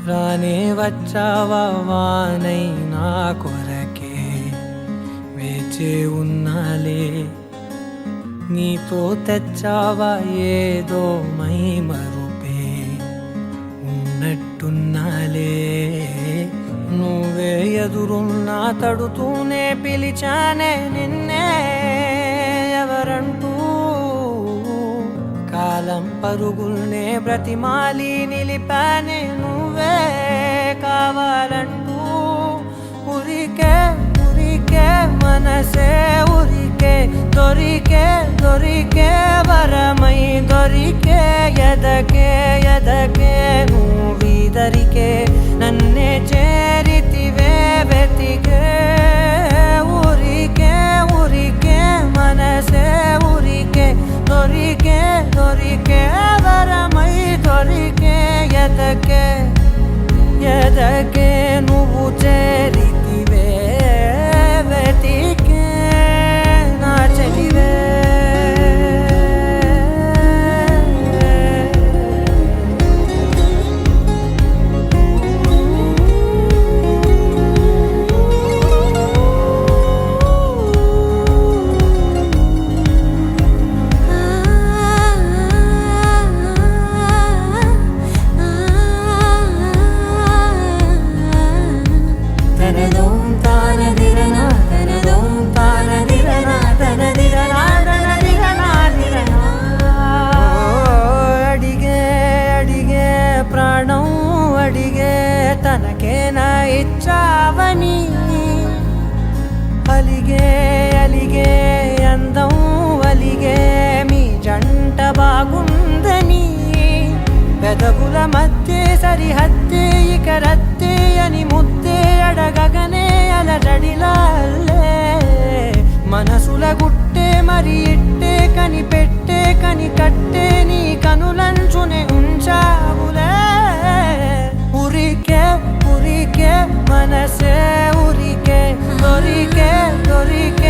రానే వచ్చావా వానై నా కొరకే వేచే ఉన్నాలే నీతో తెచ్చావా ఏదో మై మరుపే ఉన్నట్టున్నాలే నువ్వే ఎదురున్నా తడుతూనే పిలిచానే నిన్నే ఎవరంటూ కాలం పరుగుల్నే బ్రతిమాలి నిలిపానే నువ్వే కావాలంటూ ఉరికే ఉరికే మనసే ఉరికే దొరికే దొరికే వరమై దొరికే ఎదకే ఎదకే నువ్విదరికే నన్నే చేరితివే వెతికే ఉరికే ఉరికే మనసే ఉరికే దొరికే దొరికే వరమై దొరికే ఎదకే ఎదకే నువ్వు చేరితివే వెతికే నా చెలివే తనకేనా ఇచ్చావని అలిగే అలిగే అందం అలిగే మీ జంట బాగుందని పెదవుల మధ్య సరిహద్దే ఇక రద్దే అని ముద్దే అడగగనే అలజడిలాల్లే మనసుల గుట్టే మరి ఇట్టే కనిపెట్టే కని కట్టే నీ కనులంచునే ఉంచావులే ఉరికే ఉరికే మనసే ఉరికే దొరికే దొరికే